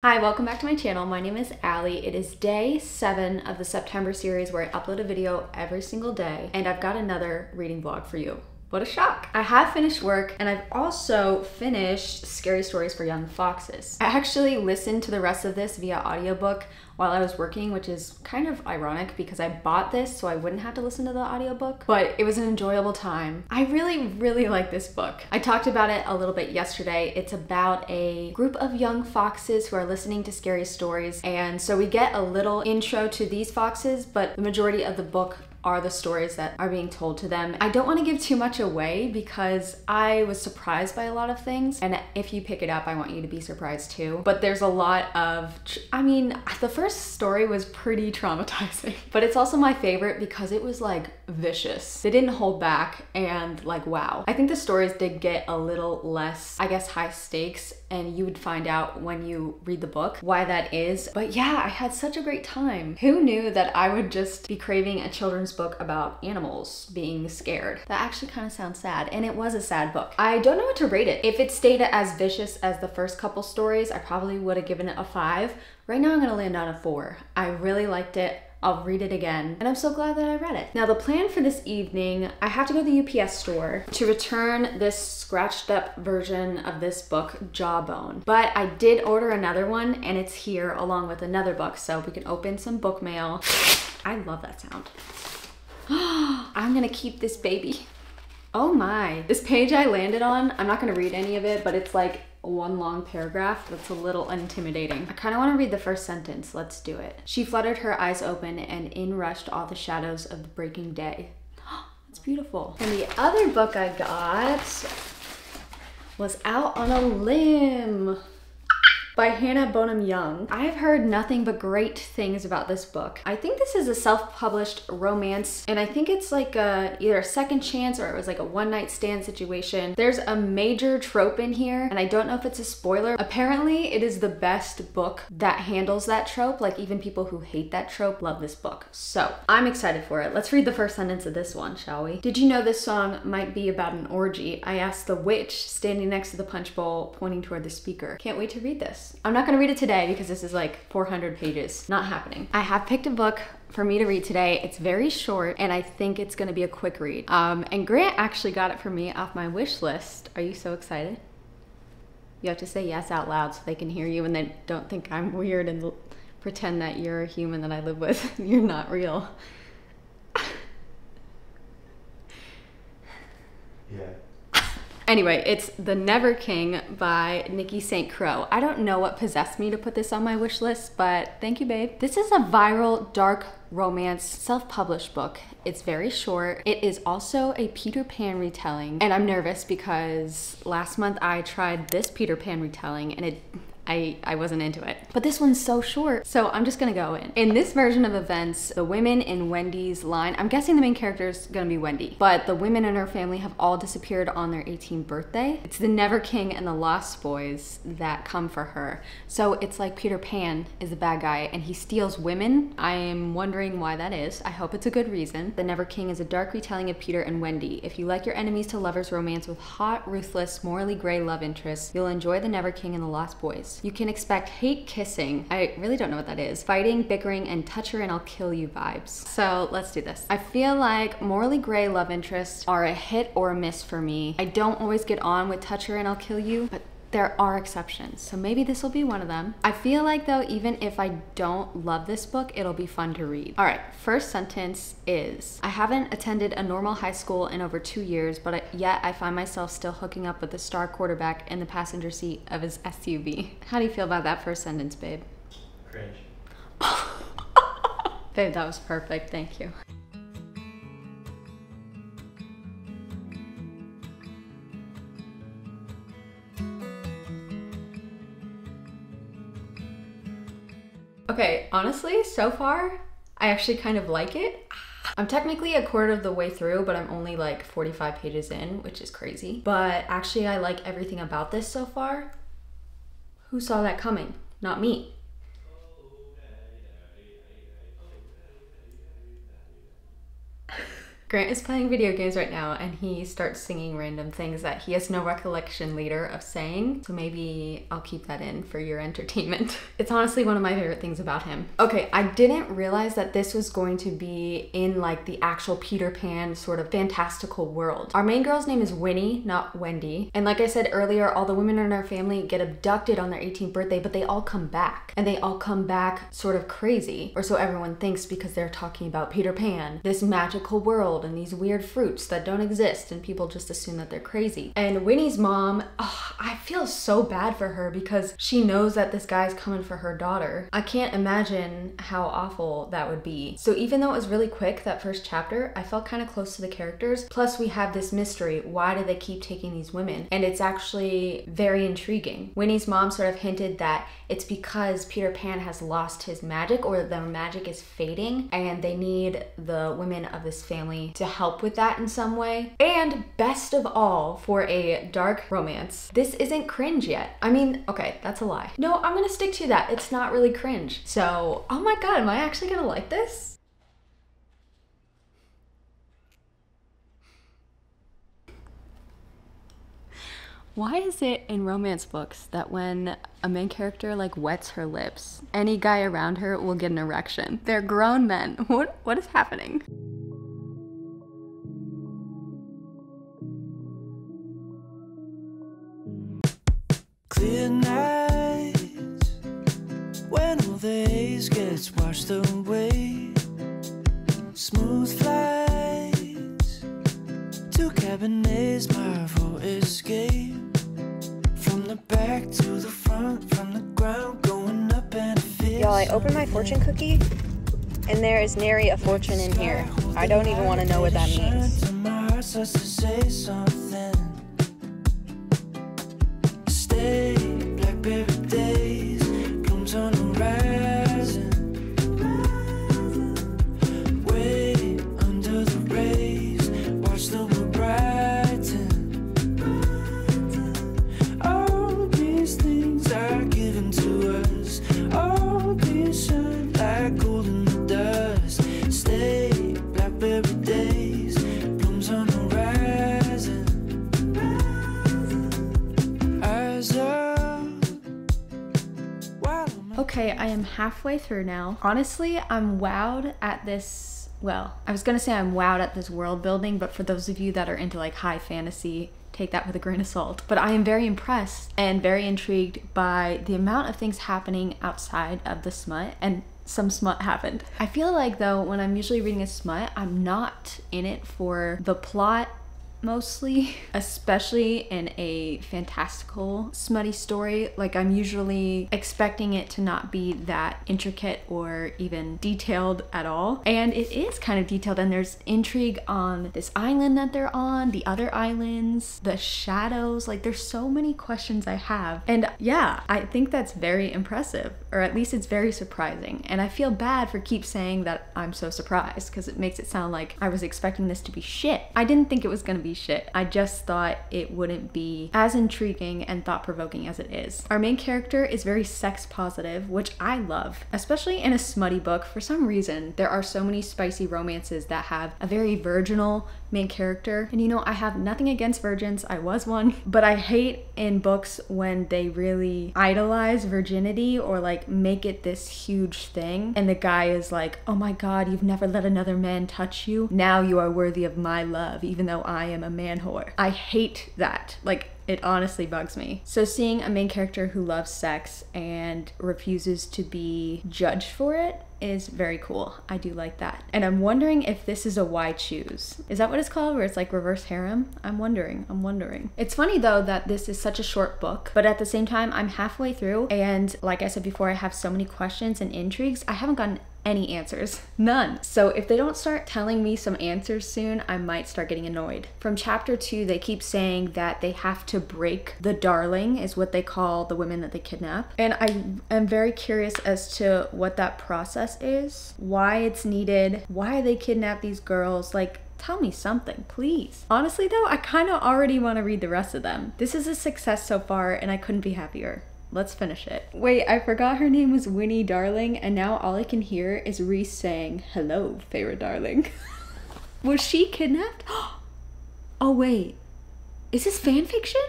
Hi, welcome back to my channel. My name is Allie. It is day 7 of the September series where I upload a video every single day, and I've got another reading vlog for you. What a shock. I have finished work, and I've also finished Scary Stories for Young Foxes. I actually listened to the rest of this via audiobook while I was working, which is kind of ironic because I bought this so I wouldn't have to listen to the audiobook, but it was an enjoyable time. I really like this book. I talked about it a little bit yesterday. It's about a group of young foxes who are listening to scary stories, and so we get a little intro to these foxes, but the majority of the book are the stories that are being told to them. I don't want to give too much away because I was surprised by a lot of things, and if you pick it up, I want you to be surprised too. But there's a lot of, the first story was pretty traumatizing, but it's also my favorite because it was like vicious. They didn't hold back, and like, wow. I think the stories did get a little less, I guess, high stakes, and you would find out when you read the book why that is. But yeah, I had such a great time. Who knew that I would just be craving a children's book about animals being scared? That actually kind of sounds sad, and it was a sad book. I don't know what to rate it. If it stayed as vicious as the first couple stories, I probably would have given it a 5. Right now I'm gonna land on a 4. I really liked it. I'll read it again, and I'm so glad that I read it. Now, the plan for this evening, I have to go to the UPS store to return this scratched up version of this book, Jawbone. But I did order another one, and it's here along with another book, so we can open some book mail. I love that sound. I'm gonna keep this baby. Oh my. This page I landed on, I'm not gonna read any of it, but it's like one long paragraph that's a little intimidating. I kind of want to read the first sentence. Let's do it. She fluttered her eyes open, and in rushed all the shadows of the breaking day. It's beautiful. And the other book I got was Out on a Limb by Hannah Bonham Young. I've heard nothing but great things about this book. I think this is a self-published romance, and I think it's like either a second chance or it was like a one-night stand situation. There's a major trope in here, and I don't know if it's a spoiler. Apparently, it is the best book that handles that trope. Like, even people who hate that trope love this book. So, I'm excited for it. Let's read the first sentence of this one, shall we? Did you know this song might be about an orgy? I asked the witch standing next to the punch bowl, pointing toward the speaker. Can't wait to read this. I'm not gonna read it today because this is like 400 pages. Not happening. I have picked a book for me to read today. It's very short, and I think it's gonna be a quick read. And Grant actually got it for me off my wish list. Are you so excited? You have to say yes out loud so they can hear you and they don't think I'm weird and pretend that you're a human that I live with. You're not real. Yeah. Anyway, it's The Never King by Nikki St. Croix. I don't know what possessed me to put this on my wish list, but thank you, babe. This is a viral, dark romance, self-published book. It's very short. It is also a Peter Pan retelling, and I'm nervous because last month I tried this Peter Pan retelling, and I wasn't into it. But this one's so short, so I'm just gonna go in. In this version of events, the women in Wendy's line, I'm guessing the main character is gonna be Wendy, but the women in her family have all disappeared on their 18th birthday. It's the Never King and the Lost Boys that come for her. So it's like Peter Pan is the bad guy, and he steals women. I am wondering why that is. I hope it's a good reason. The Never King is a dark retelling of Peter and Wendy. If you like your enemies to lovers romance with hot, ruthless, morally gray love interests, you'll enjoy The Never King and the Lost Boys. You can expect hate kissing, I really don't know what that is, fighting, bickering, and touch her and I'll kill you vibes. So let's do this. I feel like morally gray love interests are a hit or a miss for me. I don't always get on with touch her and I'll kill you, but there are exceptions, so maybe this will be one of them. I feel like though, even if I don't love this book, it'll be fun to read. All right, first sentence is, I haven't attended a normal high school in over 2 years, but yet I find myself still hooking up with the star quarterback in the passenger seat of his SUV. How do you feel about that first sentence, babe? Cringe. Babe, that was perfect, thank you. Okay, honestly, so far, I actually kind of like it. I'm technically a quarter of the way through, but I'm only like 45 pages in, which is crazy. But actually, I like everything about this so far. Who saw that coming? Not me. Grant is playing video games right now and he starts singing random things that he has no recollection later of saying. So maybe I'll keep that in for your entertainment. It's honestly one of my favorite things about him. Okay, I didn't realize that this was going to be in like the actual Peter Pan sort of fantastical world. Our main girl's name is Winnie, not Wendy. And like I said earlier, all the women in our family get abducted on their 18th birthday, but they all come back. And they all come back sort of crazy, or so everyone thinks, because they're talking about Peter Pan, this magical world and these weird fruits that don't exist, and people just assume that they're crazy. And Winnie's mom, oh, I feel so bad for her because she knows that this guy's coming for her daughter. I can't imagine how awful that would be. So even though it was really quick, that first chapter, I felt kind of close to the characters. Plus we have this mystery. Why do they keep taking these women? And it's actually very intriguing. Winnie's mom sort of hinted that it's because Peter Pan has lost his magic, or the magic is fading, and they need the women of this family to help with that in some way. And best of all, for a dark romance, this isn't cringe yet. I mean, okay, that's a lie. No, I'm gonna stick to that. It's not really cringe. So, oh my god, am I actually gonna like this? Why is it in romance books that when a main character like wets her lips, any guy around her will get an erection? They're grown men. What is happening? Clear nights when all the haze gets washed away. Smooth flights to Cabernet's Marvel escape. From the back to the front, from the ground, going up and it. Y'all, I opened my fortune cookie and there is nary a fortune in here. I don't even want to know what that means. My heart starts to say something. Stay, blackberry days, blooms on the horizon. Way under the rays, watch the world brighten. All these things are given to us. All these shine like gold in the dust. Stay, blackberry days, blooms on the horizon. Eyes up. Okay, I am halfway through now. Honestly, I'm wowed at this. Well, I was gonna say I'm wowed at this world building, but for those of you that are into like high fantasy, take that with a grain of salt. But I am very impressed and very intrigued by the amount of things happening outside of the smut, and some smut happened. I feel like though, when I'm usually reading a smut, I'm not in it for the plot mostly, especially in a fantastical smutty story. Like, I'm usually expecting it to not be that intricate or even detailed at all. And it is kind of detailed, and there's intrigue on this island that they're on, the other islands, the shadows. Like, there's so many questions I have. And yeah, I think that's very impressive, or at least it's very surprising. And I feel bad for keep saying that I'm so surprised, because it makes it sound like I was expecting this to be shit. I didn't think it was gonna be shit. I just thought it wouldn't be as intriguing and thought-provoking as it is. Our main character is very sex positive, which I love, especially in a smutty book. For some reason, there are so many spicy romances that have a very virginal main character. And you know, I have nothing against virgins, I was one, but I hate in books when they really idolize virginity or like make it this huge thing, and the guy is like, oh my god, you've never let another man touch you, now you are worthy of my love, even though I am a man whore. I hate that. Like, it honestly bugs me. So seeing a main character who loves sex and refuses to be judged for it is very cool. I do like that. And I'm wondering if this is a why choose. Is that what it's called, where it's like reverse harem? I'm wondering. It's funny though that this is such a short book, but at the same time, I'm halfway through, and like I said before, I have so many questions and intrigues. I haven't gotten any answers. None. So if they don't start telling me some answers soon, I might start getting annoyed. From chapter 2, they keep saying that they have to break the darling, is what they call the women that they kidnap. And I am very curious as to what that process is, why it's needed, why they kidnap these girls. Like, tell me something, please. Honestly though, I kind of already want to read the rest of them. This is a success so far, and I couldn't be happier. Let's finish it. Wait, I forgot her name was Winnie Darling, and now all I can hear is Reese saying, hello, favorite darling. Was she kidnapped? Oh wait, is this fan fiction?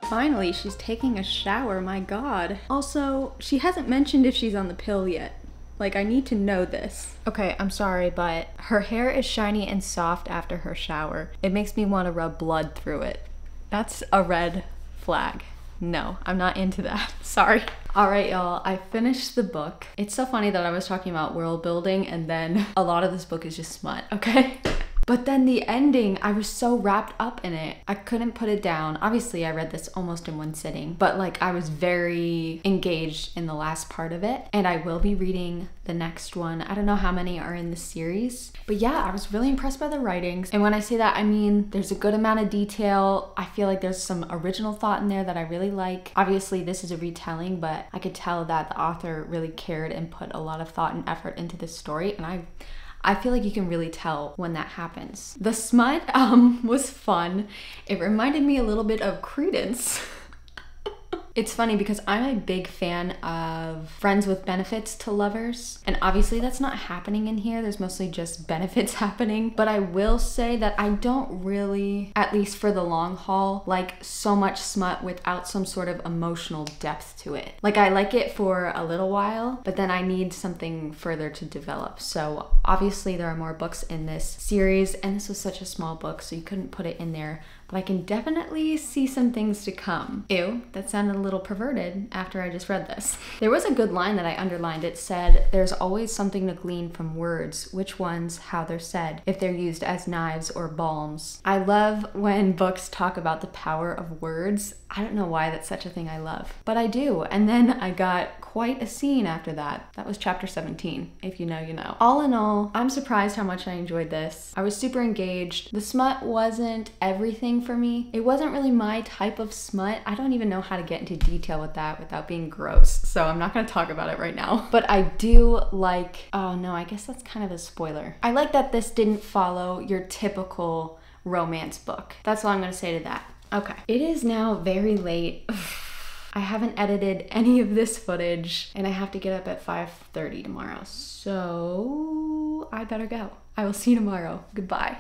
Finally, she's taking a shower, my god. Also, she hasn't mentioned if she's on the pill yet. Like, I need to know this. Okay, I'm sorry, but her hair is shiny and soft after her shower. It makes me want to rub blood through it. That's a red flag. No, I'm not into that. Sorry. All right, y'all, I finished the book. It's so funny that I was talking about world building and then a lot of this book is just smut, okay? But then the ending, I was so wrapped up in it. I couldn't put it down. Obviously, I read this almost in one sitting, but like I was very engaged in the last part of it. And I will be reading the next one. I don't know how many are in the series, but yeah, I was really impressed by the writings. And when I say that, I mean, there's a good amount of detail. I feel like there's some original thought in there that I really like. Obviously, this is a retelling, but I could tell that the author really cared and put a lot of thought and effort into this story. And I feel like you can really tell when that happens. The smut was fun. It reminded me a little bit of Credence. It's funny because I'm a big fan of friends with benefits to lovers. And obviously that's not happening in here. There's mostly just benefits happening. But I will say that I don't really, at least for the long haul, like so much smut without some sort of emotional depth to it. Like I like it for a little while, but then I need something further to develop. So obviously there are more books in this series and this was such a small book, so you couldn't put it in there. But I can definitely see some things to come. Ew, that sounded a little perverted after I just read this. There was a good line that I underlined. It said, there's always something to glean from words, which ones, how they're said, if they're used as knives or balms. I love when books talk about the power of words. I don't know why that's such a thing I love, but I do. And then I got quite a scene after that. That was chapter 17. If you know, you know. All in all, I'm surprised how much I enjoyed this. I was super engaged. The smut wasn't everything for me. It wasn't really my type of smut. I don't even know how to get into detail with that without being gross, so I'm not gonna talk about it right now. But I do like, oh no, I guess that's kind of a spoiler. I like that this didn't follow your typical romance book. That's all I'm gonna say to that. Okay. It is now very late. I haven't edited any of this footage and I have to get up at 5:30 tomorrow. So I better go. I will see you tomorrow. Goodbye.